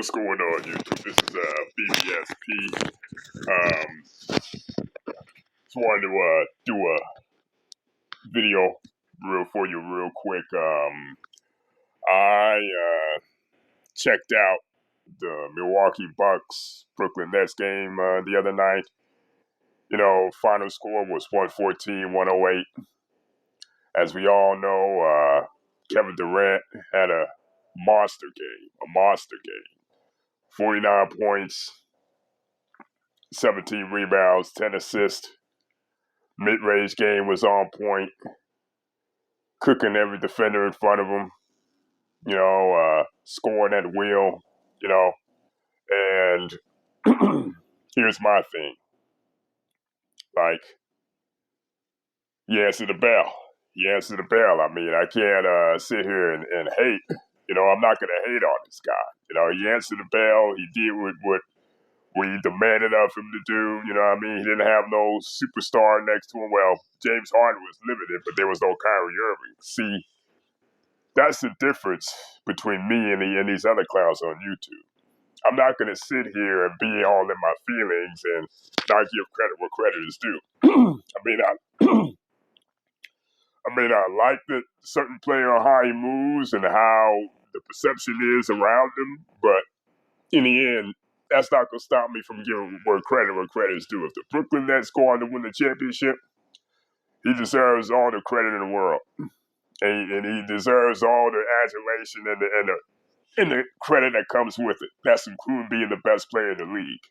What's going on, YouTube? This is BBSP. Just wanted to do a video for you real quick. I checked out the Milwaukee Bucks Brooklyn Nets game the other night. You know, final score was 114-108. As we all know, Kevin Durant had a monster game. 49 points, 17 rebounds, 10 assists. Mid-range game was on point, cooking every defender in front of him, scoring at will, and here's my thing. Like, he answered the bell. I mean, I can't sit here and hate. I'm not going to hate on this guy. He answered the bell. He did what we demanded of him to do. You know what I mean? He didn't have no superstar next to him. Well, James Harden was limited, but there was no Kyrie Irving. See, that's the difference between me and these other clowns on YouTube. I'm not going to sit here and be all in my feelings and not give credit where credit is due. I may not like the certain player or how he moves and how the perception is around him, but in the end, that's not going to stop me from giving where credit is due. If the Brooklyn Nets go on to win the championship, he deserves all the credit in the world. And he deserves all the adulation and the credit that comes with it. That's including being the best player in the league.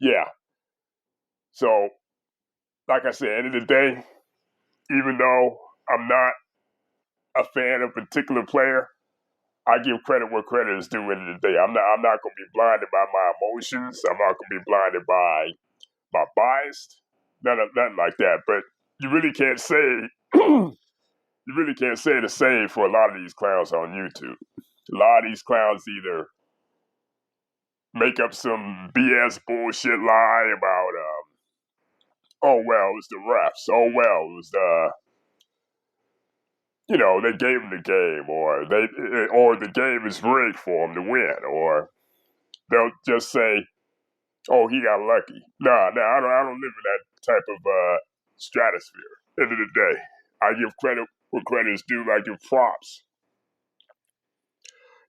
Yeah. So, like I said, at the end of the day, even though I'm not a fan of a particular player, I give credit where credit is due at the end of the day. I'm not going to be blinded by my emotions. I'm not going to be blinded by my bias. Nothing like that. But you really can't say the same for a lot of these clowns on YouTube. A lot of these clowns either make up some BS bullshit lie about, oh well, it was the refs. Oh well, it was they gave him the game, or the game is rigged for him to win, or they'll just say, "Oh, he got lucky." Nah, I don't live in that type of stratosphere. End of the day, I give credit where credit is due. I give props.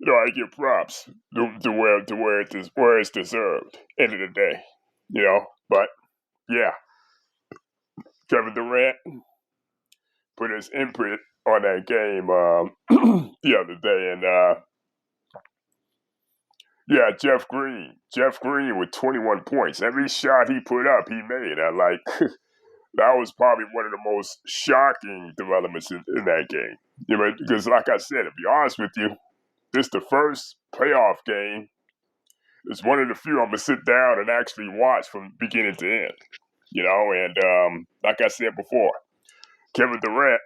I give props to where it's deserved. End of the day, But yeah, Kevin Durant put his input on that game the other day, and yeah, Jeff Green with 21 points. Every shot he put up, he made. That was probably one of the most shocking developments in that game. Because like I said, to be honest with you, this is the first playoff game. It's one of the few I'm gonna sit down and actually watch from beginning to end. And like I said before, Kevin Durant,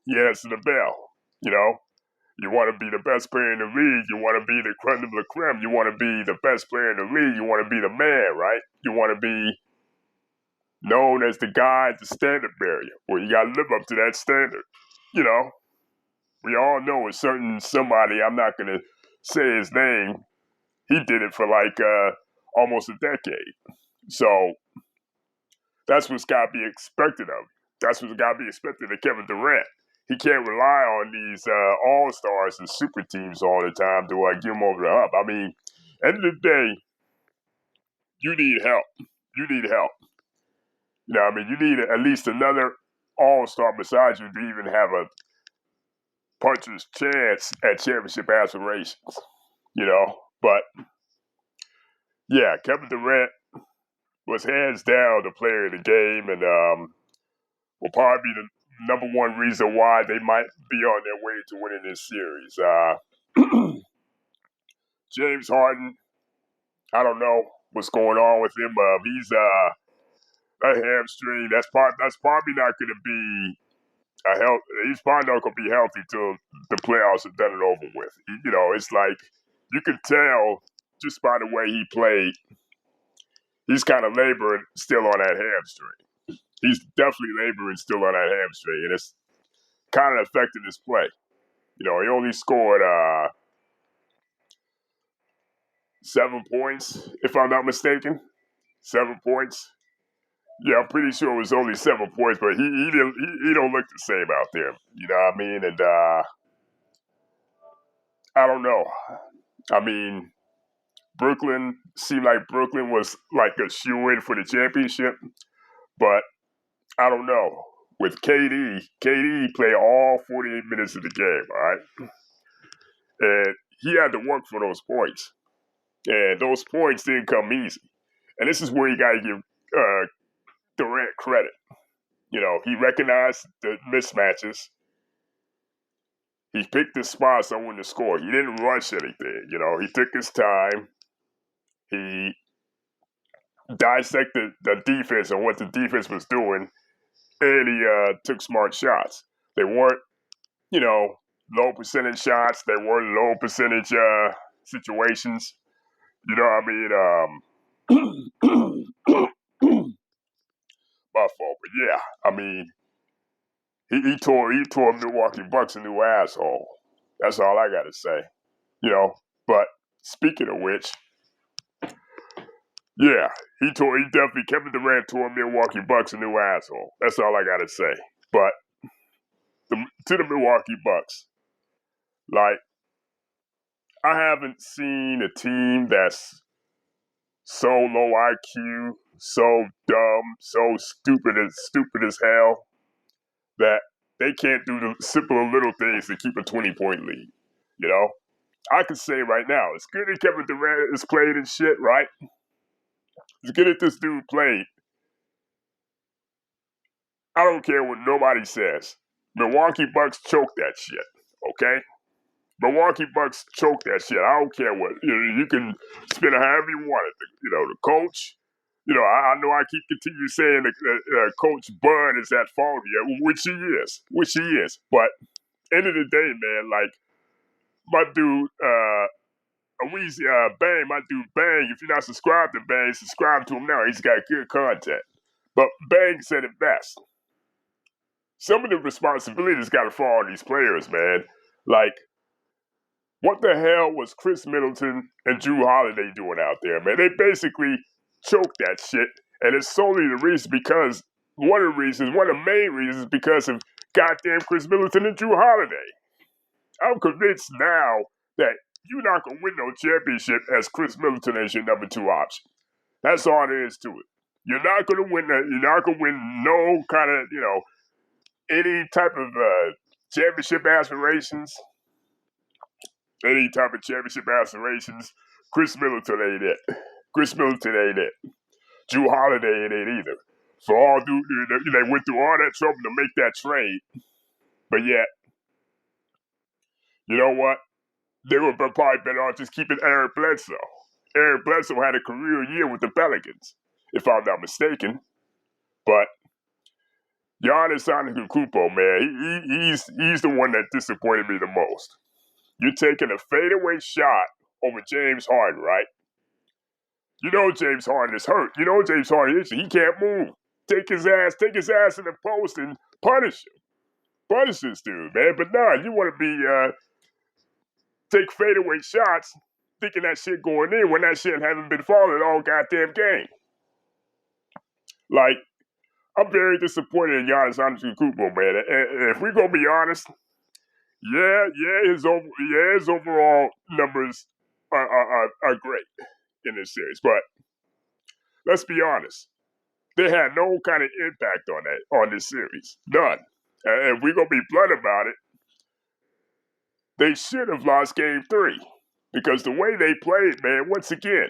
he answered the bell. You want to be the best player in the league. You want to be the creme de la creme. You want to be the best player in the league. You want to be the man, right? You want to be known as the guy at the standard bearer. Well, you got to live up to that standard. We all know a certain somebody, I'm not going to say his name, he did it for almost a decade. So that's what's got to be expected of him. That's what's got to be expected of Kevin Durant. He can't rely on these all-stars and super teams all the time to give him over the hump. I mean, at the end of the day, you need help. You need help. You need at least another all-star besides you to even have a puncher's chance at championship aspirations. But yeah, Kevin Durant was hands down the player of the game, and will probably be the number one reason why they might be on their way to winning this series. James Harden, I don't know what's going on with him. He's that hamstring. That's probably not going to be he's probably not going to be healthy till the playoffs are done and over with. It's like you can tell just by the way he played. He's kind of laboring still on that hamstring. He's definitely laboring still on that hamstring, and it's kind of affecting his play. You know, he only scored 7 points, if I'm not mistaken. 7 points. Yeah, I'm pretty sure it was only 7 points, but he don't look the same out there. You know what I mean? And I don't know. I mean, Brooklyn seemed like Brooklyn was like a shoe-in for the championship, but I don't know. With KD played all 48 minutes of the game, all right? And he had to work for those points. And those points didn't come easy. And this is where you got to give Durant credit. You know, he recognized the mismatches. He picked the spots on when to score. He didn't rush anything. You know, he took his time. He dissected the defense and what the defense was doing, and he took smart shots. They weren't, you know, low percentage shots. They weren't low percentage situations. You know what I mean? My fault, but yeah, I mean, he tore Milwaukee Bucks a new asshole. That's all I gotta say. You know, but speaking of which, yeah, he definitely Kevin Durant tore Milwaukee Bucks a new asshole. That's all I gotta say. But to the Milwaukee Bucks, like I haven't seen a team that's so low IQ, so dumb, so stupid as hell that they can't do the simple little things to keep a 20-point lead. You know, I can say right now, as good as Kevin Durant has played and shit, right? As good as this dude played, I don't care what nobody says. Milwaukee Bucks choke that shit, okay? Milwaukee Bucks choke that shit. I don't care what. You can spin it however you want it. You know, the coach, you know, I know I keep continue saying that Coach Bud is at fault here, which he is. But end of the day, man, like, my dude, Bang, my dude Bang, if you're not subscribed to Bang, subscribe to him now. He's got good content. But Bang said it best. Some of the responsibilities got to fall on these players, man. Like, what the hell was Chris Middleton and Drew Holiday doing out there, man? They basically choked that shit, and it's solely the reason because one of the main reasons, because of goddamn Chris Middleton and Drew Holiday. I'm convinced now that you're not gonna win no championship as Chris Middleton as your number 2 option. That's all there is to it. You're not gonna win that. You're not gonna win no kind of, you know, any type of championship aspirations. Any type of championship aspirations. Chris Middleton ain't it. Chris Middleton ain't it. Drew Holiday ain't it either. For all they went through all that trouble to make that trade, but yet, you know what? They would have probably better off just keeping Eric Bledsoe. Eric Bledsoe had a career year with the Pelicans, if I'm not mistaken. But Giannis Antetokounmpo, man, he's the one that disappointed me the most. You're taking a fadeaway shot over James Harden, right? You know James Harden is hurt. You know James Harden is he can't move. Take his ass in the post and punish him. Punish this dude, man. But nah, you want to be take fadeaway shots, thinking that shit going in when that shit hasn't been falling all goddamn game. Like, I'm very disappointed in Giannis Antetokounmpo, man. And if we're gonna be honest, his overall numbers are great in this series. But let's be honest, they had no kind of impact on this series, none. And if we're gonna be blunt about it, they should have lost Game 3 because the way they played, man. Once again,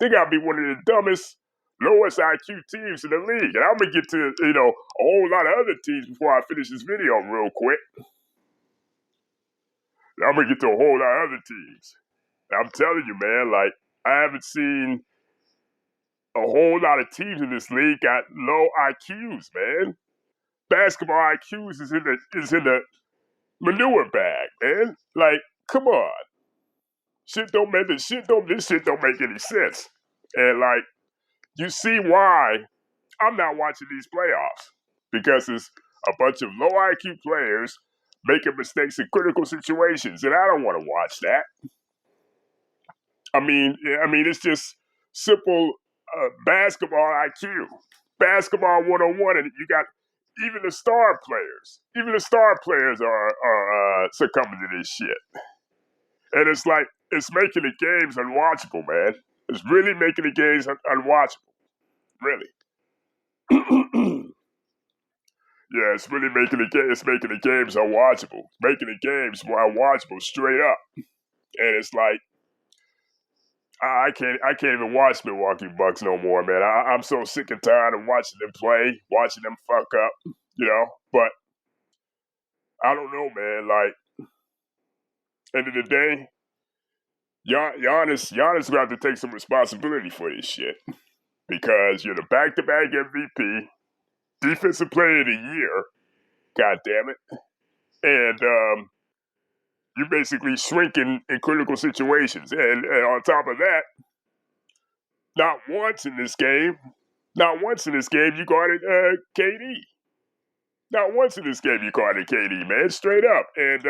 they gotta be one of the dumbest, lowest IQ teams in the league. And I'm gonna get to a whole lot of other teams before I finish this video real quick. I'm gonna get to a whole lot of other teams. I'm telling you, man, like, I haven't seen a whole lot of teams in this league got low IQs, man. Basketball IQs is in the manure bag, man. Like, come on. This shit don't make any sense. And like, you see why I'm not watching these playoffs. Because it's a bunch of low IQ players making mistakes in critical situations, and I don't want to watch that. I mean, it's just simple basketball IQ, basketball 101, and you got even the star players. Even the star players are succumbing to this shit, and it's like it's making the games unwatchable, man. It's really making the games unwatchable, really. Yeah, it's really making it's making the games unwatchable, making the games more unwatchable straight up, and it's like. I can't even watch Milwaukee Bucks no more, man. I'm so sick and tired of watching them play, watching them fuck up, you know. But I don't know, man. Like, end of the day, Giannis will have to take some responsibility for this shit because you're the back-to-back MVP, defensive player of the year. God damn it, and you're basically shrinking in critical situations, and on top of that, not once in this game you guarded KD. Not once in this game you guarded KD, man, straight up. And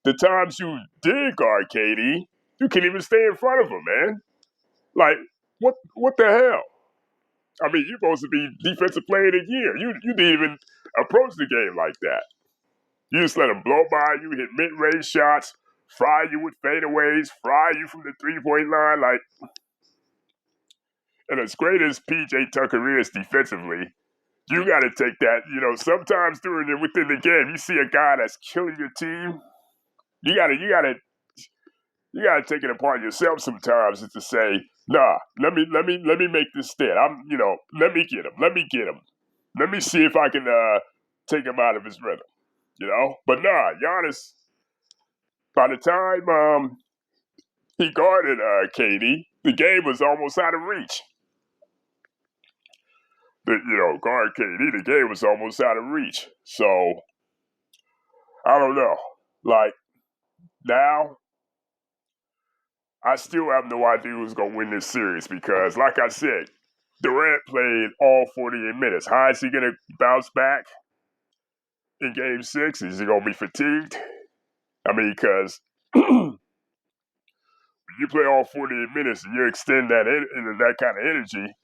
the times you did guard KD, you can't even stay in front of him, man. Like, what the hell? I mean, you're supposed to be defensive player of the year. You didn't even approach the game like that. You just let him blow by you, hit mid-range shots, fry you with fadeaways, fry you from the three-point line. Like, and as great as PJ Tucker is defensively, you got to take that. You know, sometimes within the game, you see a guy that's killing your team. You got to take it upon yourself sometimes to say, nah, let me make this stand. Let me get him. Let me see if I can take him out of his rhythm. You know, but nah, Giannis. By the time he guarded KD, the game was almost out of reach. Guard KD, the game was almost out of reach. So, I don't know. Like, now, I still have no idea who's going to win this series because, like I said, Durant played all 48 minutes. How is he going to bounce back in Game 6? Is he going to be fatigued? I mean, because when you play all 48 minutes and you extend that kind of energy,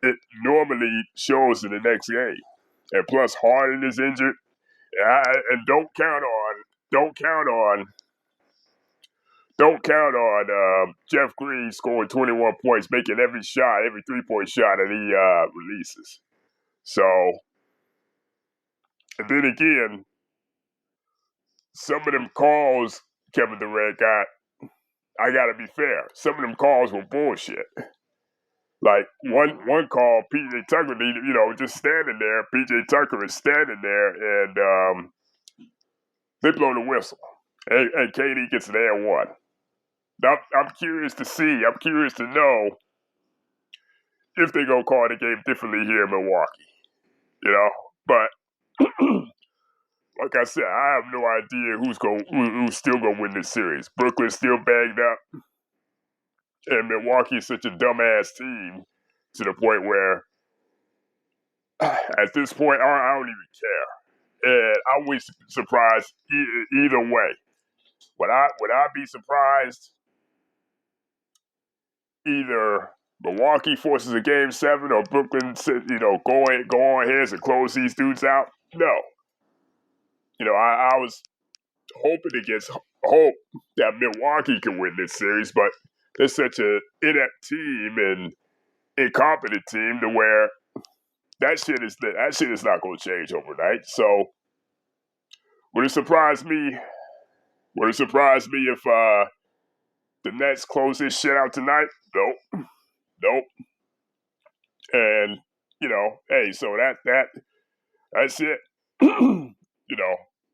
it normally shows in the next game. And plus, Harden is injured. And don't count on Jeff Green scoring 21 points, making every 3-point shot that he releases. So, and then again, some of them calls Kevin Durant got, I gotta be fair, some of them calls were bullshit. Like one call, PJ Tucker, just standing there. PJ Tucker is standing there, and they blow the whistle, and KD gets an and one. I'm curious to see. I'm curious to know if they're gonna call the game differently here in Milwaukee. You know, but like I said, I have no idea who's still gonna win this series. Brooklyn's still bagged up, and Milwaukee is such a dumbass team to the point where, at this point, I don't even care, and I wouldn't be surprised either way. Would I be surprised? Either Milwaukee forces a game 7 or Brooklyn, go on ahead and close these dudes out. No. I was hoping against hope that Milwaukee can win this series, but they're such an inept team and incompetent team to where that shit is not going to change overnight. So would it surprise me? Would it surprise me if the Nets close this shit out tonight? Nope. And hey, so that's it.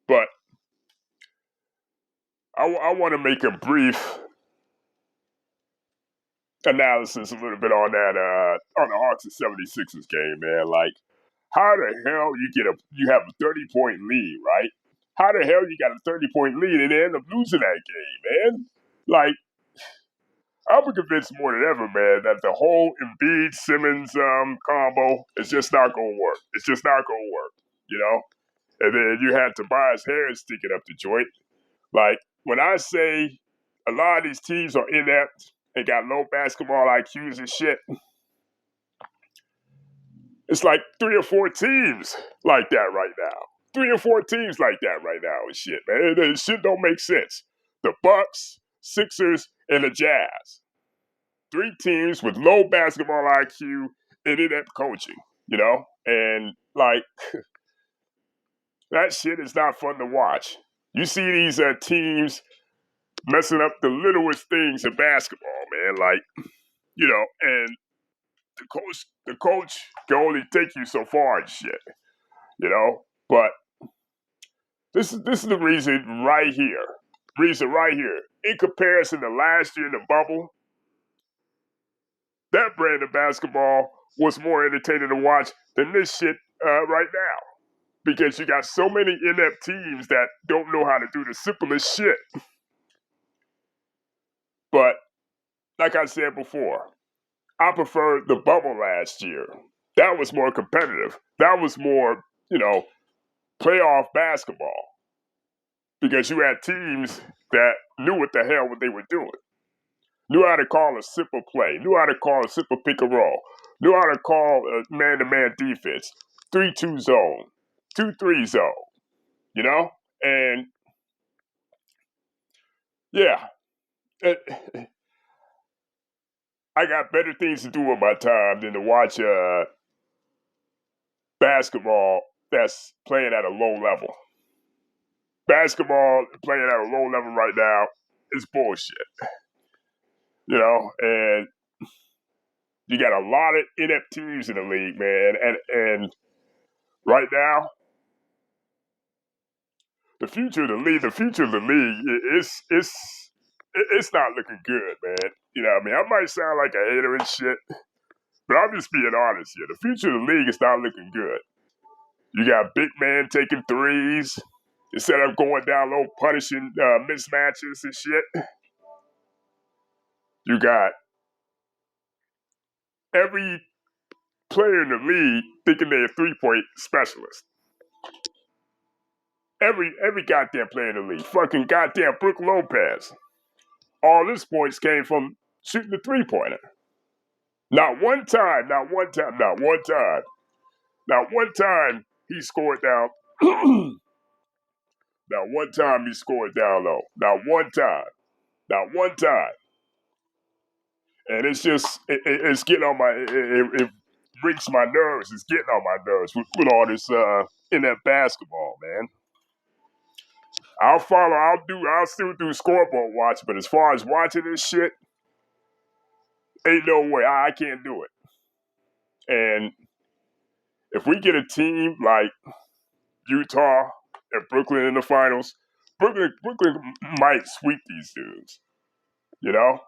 But I want to make a brief analysis a little bit on on the Hawks and 76ers game, man. Like, how the hell you have a 30-point lead, right? How the hell you got a 30-point lead and they end up losing that game, man? Like, I'm convinced more than ever, man, that the whole Embiid-Simmons combo is just not going to work. It's just not going to work, And then you had Tobias Harris sticking up the joint. Like, when I say a lot of these teams are inept and got low basketball IQs and shit, it's like 3 or 4 teams like that right now. 3 or 4 teams like that right now and shit, man. It shit don't make sense. The Bucks, Sixers, and the Jazz. 3 teams with low basketball IQ and inept coaching, you know? And, like, that shit is not fun to watch. You see these teams messing up the littlest things in basketball, man. Like, you know, and the coach can only take you so far and shit, you know? But this is the reason right here. Reason right here. In comparison to last year in the bubble, that brand of basketball was more entertaining to watch than this shit right now. Because you got so many inept teams that don't know how to do the simplest shit. But, like I said before, I preferred the bubble last year. That was more competitive. That was more, you know, playoff basketball. Because you had teams that knew what the hell what they were doing. Knew how to call a simple play. Knew how to call a simple pick and roll. Knew how to call a man-to-man defense. 3-2 zone. 2-3 zone. You know? And, yeah. I got better things to do with my time than to watch basketball that's playing at a low level. Basketball playing at a low level right now is bullshit. You know, and you got a lot of inept teams in the league, man. And right now, the future of the league, it's not looking good, man. You know what I mean? I might sound like a hater and shit, but I'm just being honest here. The future of the league is not looking good. You got big man taking threes instead of going down low, punishing mismatches and shit. You got every player in the league thinking they're a 3-point specialist. Every goddamn player in the league. Fucking goddamn Brook Lopez. All his points came from shooting the 3-pointer. Not one time he scored down. Not one time he scored down low. Not one time. And it's just, it's getting on it breaks my nerves. It's getting on my nerves with all this in-depth basketball, man. I'll still do scoreboard watch, but as far as watching this shit, ain't no way. I can't do it. And if we get a team like Utah and Brooklyn in the finals, Brooklyn might sweep these dudes, you know?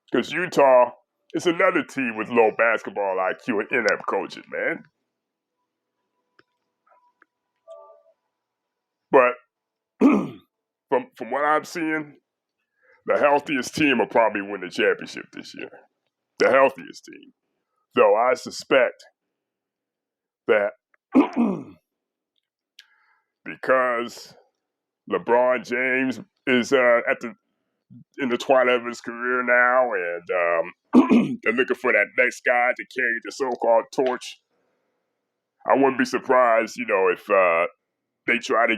Because Utah is another team with low basketball IQ and inept coaching, man. But from what I'm seeing, the healthiest team will probably win the championship this year. The healthiest team. Though I suspect that because LeBron James is in the twilight of his career now, and they're looking for that next guy to carry the so-called torch, I wouldn't be surprised, you know, if they try to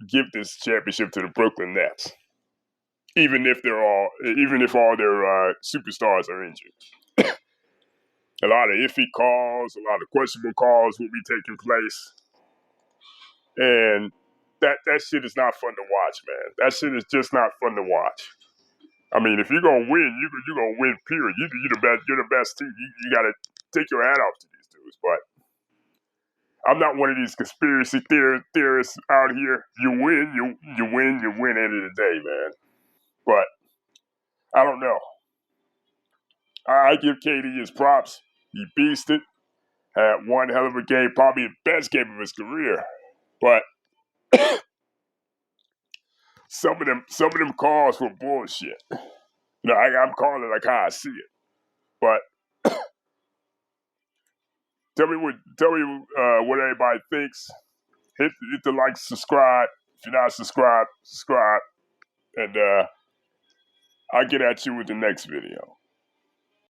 give this championship to the Brooklyn Nets, even if all their superstars are injured. A lot of iffy calls, a lot of questionable calls will be taking place, and that shit is not fun to watch, man. That shit is just not fun to watch. I mean, if you're gonna win, you're gonna win. Period. You're the best team. You gotta take your hat off to these dudes. But I'm not one of these conspiracy theorists out here. You win. You win. End of the day, man. But I don't know. I give KD his props. He beasted. Had one hell of a game, probably the best game of his career. But some of them calls were bullshit. You know, I'm calling it like how I see it. But tell me what everybody thinks hit the like, subscribe. If you're not subscribed, subscribe. And I'll get at you with the next video.